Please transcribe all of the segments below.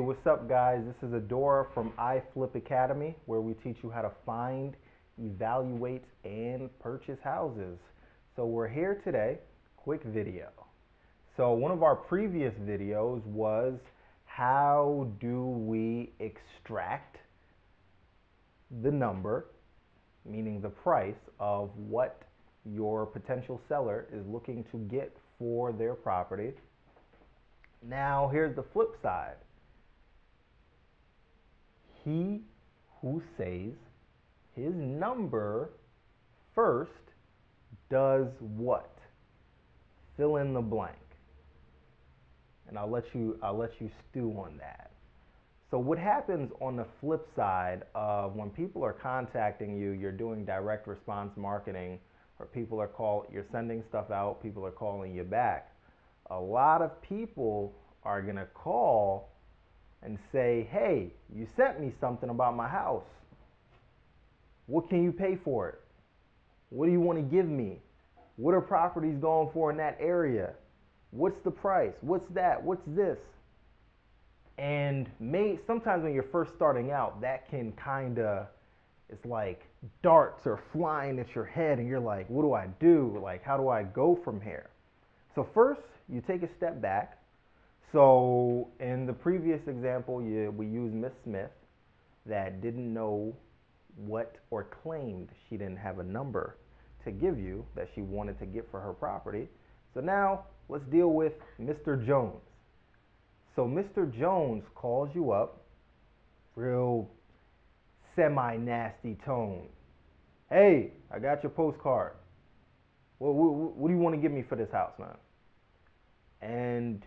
what's up, guys? This is Adora from iFlip Academy, where we teach you how to find, evaluate, and purchase houses. So we're here today, quick video. So one of our previous videos was how do we extract the number, meaning the price of what your potential seller is looking to get for their property. Now here's the flip side. He who says his number first does what? Fill in the blank. And I'll let you stew on that. So what happens on the flip side of when people are contacting you, you're doing direct response marketing, or you're sending stuff out, people are calling you back. A lot of people are gonna call and say, hey, you sent me something about my house. What can you pay for it? What do you want to give me? What are properties going for in that area? What's the price? What's that? What's this? And sometimes when you're first starting out, that can it's like darts are flying at your head and you're like, what do I do? Like, how do I go from here? So first, you take a step back. So in the previous example, we used Miss Smith that didn't know what, or claimed she didn't have a number to give you that she wanted to get for her property. So now let's deal with Mr. Jones. So Mr. Jones calls you up, real semi-nasty tone. Hey, I got your postcard. What do you want to give me for this house, man? And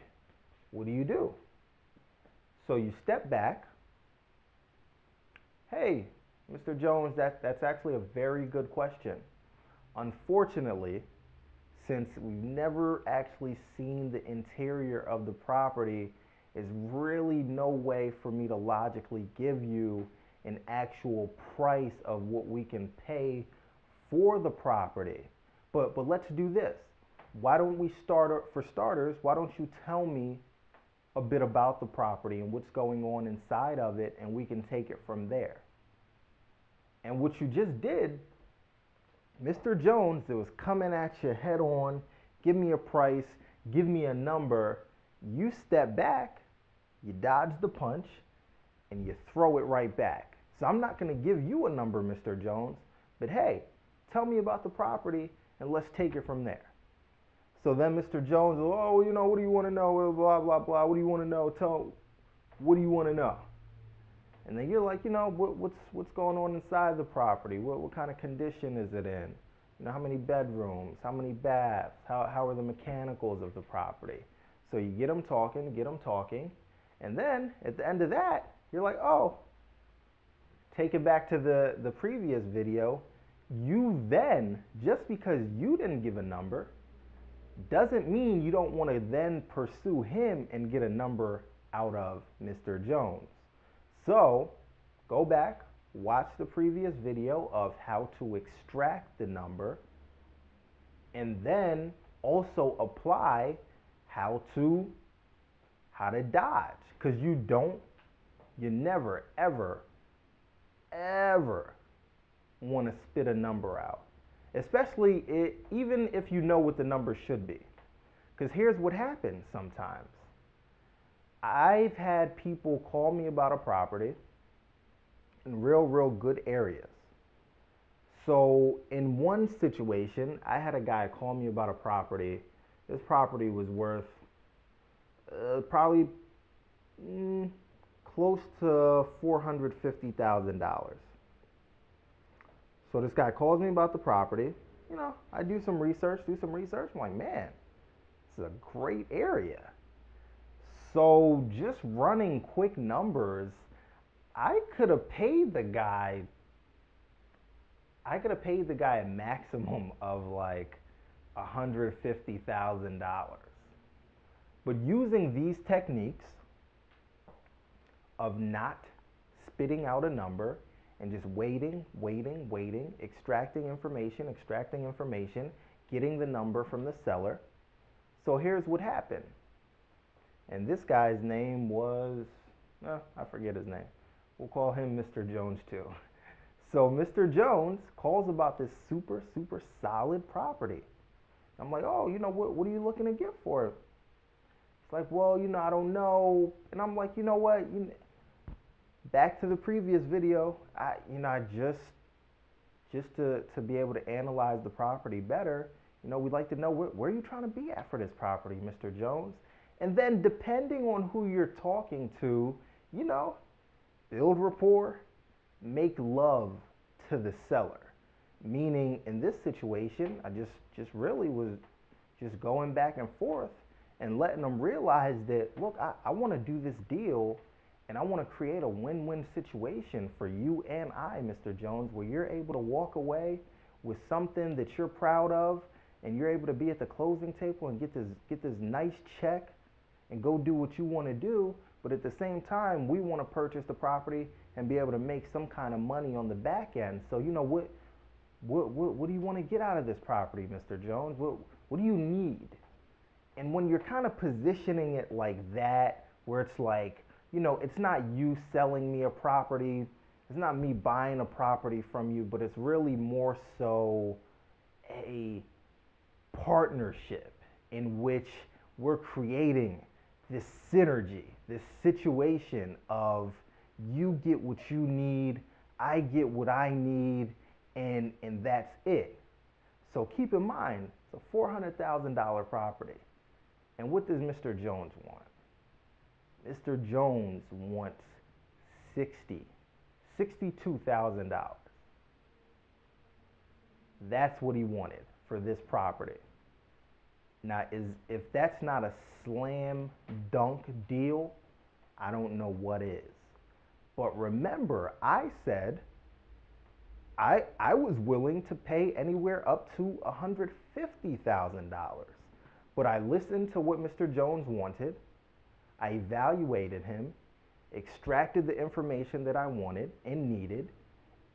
what do? So you step back. Hey, Mr. Jones, that's actually a very good question. Unfortunately, since we've never actually seen the interior of the property, there's really no way for me to logically give you an actual price of what we can pay for the property. But let's do this. Why don't we for starters, why don't you tell me a bit about the property and what's going on inside of it, and we can take it from there. And what you just did, Mr. Jones, it was coming at you head on, give me a price, give me a number. You step back, you dodge the punch, and you throw it right back. So I'm not going to give you a number, Mr. Jones, but hey, tell me about the property and let's take it from there. So then Mr. Jones, oh, what do you want to know? Blah, blah, blah. What do you want to know? What do you want to know? And then you're like, what's going on inside the property? What kind of condition is it in? How many bedrooms? How many baths? How are the mechanicals of the property? So you get them talking. And then at the end of that, you're like, oh, take it back to the previous video. You then, just because you didn't give a number, doesn't mean you don't want to then pursue him and get a number out of Mr. Jones. So go back, watch the previous video of how to extract the number, and then also apply how to dodge, because you never ever want to spit a number out. Especially even if you know what the number should be. Because here's what happens sometimes. I've had people call me about a property in real good areas. So in one situation, I had a guy call me about a property. This property was worth probably close to $450,000. So this guy calls me about the property. I do some research. I'm like, man, this is a great area. So just running quick numbers, I could have paid the guy a maximum of like $150,000. But using these techniques of not spitting out a number and just waiting, extracting information, getting the number from the seller. So here's what happened. And this guy's name was I forget his name. We'll call him Mr. Jones too. So Mr. Jones calls about this super, super solid property. I'm like, oh, what are you looking to get for it? It's like, well, I don't know. And I'm like, you know what? Back to the previous video, I just to be able to analyze the property better, we'd like to know where are you trying to be at for this property, Mr. Jones? And then depending on who you're talking to, you know, build rapport, make love to the seller. Meaning in this situation, I just really was just going back and forth and letting them realize that, look, I want to do this deal and I want to create a win-win situation for you and I, Mr. Jones, where you're able to walk away with something that you're proud of and you're able to be at the closing table and get this nice check and go do what you want to do, but at the same time, we want to purchase the property and be able to make some kind of money on the back end. So, what do you want to get out of this property, Mr. Jones? What do you need? And when you're kind of positioning it like that, where it's like, it's not you selling me a property, it's not me buying a property from you, but it's really more so a partnership in which we're creating this synergy, this situation of you get what you need, I get what I need, and that's it. So keep in mind, it's a $400,000 property. And what does Mr. Jones want? Mr. Jones wants $62,000. That's what he wanted for this property. Now, if that's not a slam dunk deal, I don't know what is. But remember, I said I was willing to pay anywhere up to $150,000. But I listened to what Mr. Jones wanted. I evaluated him, extracted the information that I wanted and needed,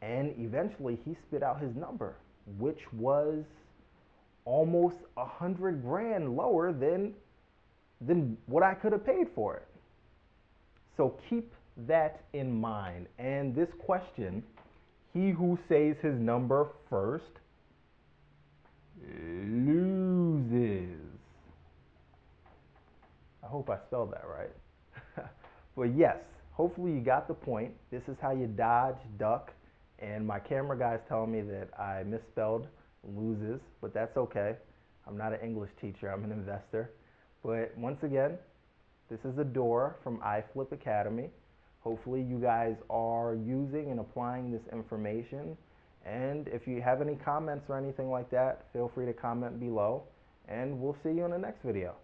and eventually he spit out his number, which was almost 100 grand lower than what I could have paid for it. So keep that in mind. And this question, he who says his number first loses. I hope I spelled that right. But yes, hopefully you got the point. This is how you dodge, duck, and my camera guy's telling me that I misspelled loses, but that's okay. I'm not an English teacher, I'm an investor. But once again, this is Adora from iFlip Academy. Hopefully you guys are using and applying this information. And if you have any comments or anything like that, feel free to comment below. And we'll see you in the next video.